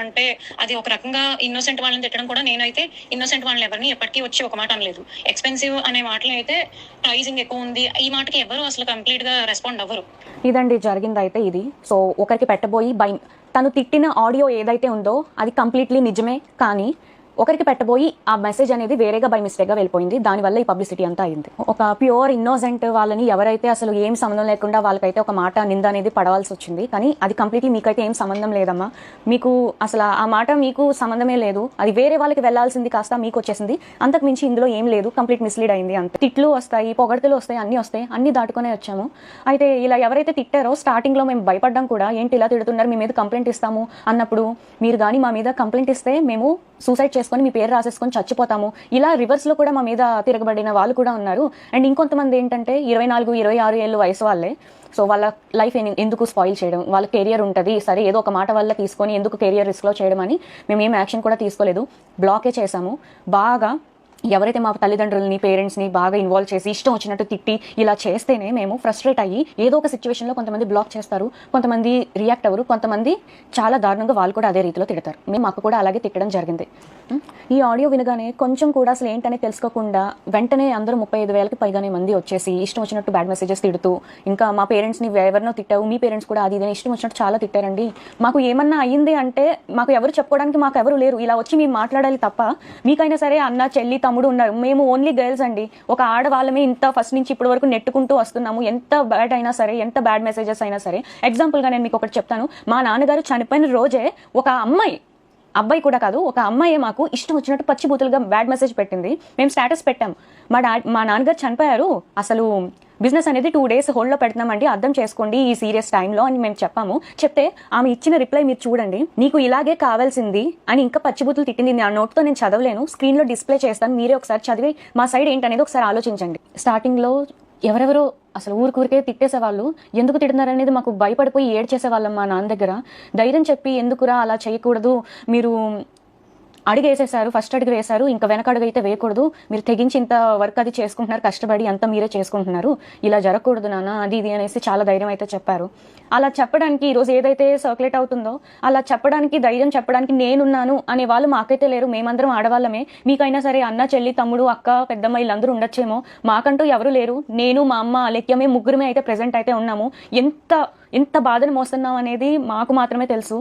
అంటే అది ఒక రకంగా ఇన్నోసెంట్ వాళ్ళని తిట్టడం కూడా. నేనైతే ఇన్నోసెంట్ వాళ్ళని ఎవరిని ఎప్పటికీ వచ్చి ఒక మాట అనలేదు. ఎక్స్‌పెన్సివ్ అనే మాటలో అయితే ప్రైజింగ్ ఎక్కువ ఉంది. ఈ మాటకి ఎవరు అసలు కంప్లీట్‌గా రెస్పాండ్ అవ్వరు. ఇదండి జరిగిందైతే ఇది. సో ఒకరికి పెట్టబోయి తను తిట్టిన ఆడియో ఏదైతే ఉందో అది కంప్లీట్లీ నిజమే, కానీ ఒకరికి పెట్టబోయి ఆ మెసేజ్ అనేది వేరేగా బై మిస్టేక్గా వెళ్ళిపోయింది. దానివల్ల ఈ పబ్లిసిటీ అంతా అయింది. ఒక ప్యూర్ ఇన్నోసెంట్ వాళ్ళని ఎవరైతే అసలు ఏం సంబంధం లేకుండా వాళ్ళకైతే ఒక మాట నింద అనేది పడవలసి వచ్చింది. కానీ అది కంప్లీట్లీ మీకైతే ఏం సంబంధం లేదమ్మా. మీకు అసలు ఆ మాట మీకు సంబంధమే లేదు. అది వేరే వాళ్ళకి వెళ్లాల్సింది కాస్త మీకు వచ్చేసింది. అంతకు మించి ఇందులో ఏం లేదు. కంప్లీట్ మిస్లీడ్ అయింది అంతే. తిట్లు వస్తాయి, పొగడతలు వస్తాయి, అన్ని దాటుకునే వచ్చాము. అయితే ఇలా ఎవరైతే తిట్టారో స్టార్టింగ్లో మేము భయపడ్డాం కూడా. ఏంటి ఇలా తిడుతున్నారు, మీ మీద కంప్లైంట్ ఇస్తాము అన్నప్పుడు మీరు కానీ మా మీద కంప్లైంట్ ఇస్తే మేము సూసైడ్ చేసుకొని మీ పేరు రాసేసుకొని చచ్చిపోతాము, ఇలా రివర్స్లో కూడా మా మీద తిరగబడిన వాళ్ళు కూడా ఉన్నారు. అండ్ ఇంకొంతమంది ఏంటంటే 24, 26 ఏళ్ళు వయసు వాళ్ళే. సో వాళ్ళ లైఫ్ ఎందుకు స్పాయిల్ చేయడం, వాళ్ళ కెరియర్ ఉంటుంది సరే ఏదో ఒక మాట వల్ల తీసుకొని ఎందుకు కెరియర్ రిస్క్లో చేయడం అని మేము ఏం యాక్షన్ కూడా తీసుకోలేదు. బ్లాకే చేశాము. బాగా ఎవరైతే మా తల్లిదండ్రులని పేరెంట్స్ని బాగా ఇన్వాల్వ్ చేసి ఇష్టం వచ్చినట్టు తిట్టి ఇలా చేస్తేనే మేము ఫ్రస్ట్రేట్ అయ్యి ఏదో ఒక సిచ్యువేషన్లో కొంతమంది బ్లాక్ చేస్తారు, కొంతమంది రియాక్ట్ అవ్వరు, కొంతమంది చాలా దారుణంగా వాళ్ళు కూడా అదే రీతిలో తిడతారు. మేము మాకు కూడా అలాగే తిట్టడం జరిగింది. ఈ ఆడియో వినగానే కొంచెం కూడా అసలు ఏంటనే తెలుసుకోకుండా వెంటనే అందరూ 35,000కి పైగానే మంది వచ్చేసి ఇష్టం వచ్చినట్టు బ్యాడ్ మెసేజెస్ తిడుతూ, ఇంకా మా పేరెంట్స్ని ఎవరినో తిట్టావు, మీ పేరెంట్స్ కూడా అది ఇదని ఇష్టం వచ్చినట్టు చాలా తిట్టారండి. మాకు ఏమన్నా అయ్యింది అంటే మాకు ఎవరు చెప్పుకోవడానికి మాకు ఎవరు లేరు. ఇలా వచ్చి మేము మాట్లాడాలి తప్ప, మీకైనా సరే అన్న చెల్లి తమ్ముడు ఉన్నారు, మేము ఓన్లీ గర్ల్స్ అండి. ఒక ఆడవాళ్ళమే ఇంత ఫస్ట్ నుంచి ఇప్పటి వరకు నెట్టుకుంటూ వస్తున్నాము. ఎంత బ్యాడ్ అయినా సరే, ఎంత బ్యాడ్ మెసేజెస్ అయినా సరే. ఎగ్జాంపుల్గా నేను మీకు ఒకటి చెప్తాను. మా నాన్నగారు చనిపోయిన రోజే ఒక అబ్బాయి కూడా కాదు, ఒక అమ్మాయి మాకు ఇష్టం వచ్చినట్టు పచ్చిబూతులుగా బ్యాడ్ మెసేజ్ పెట్టింది. మేము స్టేటస్ పెట్టాం. మా నాన్నగారు చనిపోయారు, అసలు బిజినెస్ అనేది 2 days హోల్డ్లో పెడుతున్నామండి, అర్థం చేసుకోండి ఈ సీరియస్ టైంలో అని మేము చెప్పాము. చెప్తే ఆమె ఇచ్చిన రిప్లై మీరు చూడండి. నీకు ఇలాగే కావాల్సింది అని ఇంకా పచ్చిబూతులు తిట్టింది. నా నోట్తో నేను చదవలేను, స్క్రీన్లో డిస్ప్లే చేస్తాను, మీరే ఒకసారి చదివి మా సైడ్ ఏంటనేది ఒకసారి ఆలోచించండి. స్టార్టింగ్లో ఎవరెవరో అసలు ఊరికే తిట్టేసేవాళ్ళు. ఎందుకు తిడుతున్నారనేది మాకు భయపడిపోయి ఏడ్చేసేవాళ్ళం. మా నాన్న దగ్గర ధైర్యం చెప్పి ఎందుకురా అలా చేయకూడదు, మీరు అడిగేసేసారు, ఫస్ట్ అడుగు వేశారు, ఇంకా వెనక అడుగు అయితే వేయకూడదు, మీరు తెగించి ఇంత వర్క్ అది చేసుకుంటున్నారు, కష్టపడి అంతా మీరే చేసుకుంటున్నారు, ఇలా జరగకూడదు నాన్న అది ఇది అనేసి చాలా ధైర్యం అయితే చెప్పారు. అలా చెప్పడానికి ఈరోజు ఏదైతే సర్క్యులేట్ అవుతుందో అలా చెప్పడానికి, ధైర్యం చెప్పడానికి నేనున్నాను అనే వాళ్ళు మాకైతే లేరు. మేమందరం ఆడవాళ్ళమే. మీకైనా సరే అన్న చెల్లి తమ్ముడు అక్క పెద్దమ్మ వీళ్ళందరూ ఉండొచ్చేమో, మాకంటూ ఎవరు లేరు. నేను మా అమ్మ అలెక్యమే ముగ్గురమే అయితే ప్రెజెంట్ అయితే ఉన్నాము. ఎంత బాధను మోస్తున్నాం అనేది మాకు మాత్రమే తెలుసు.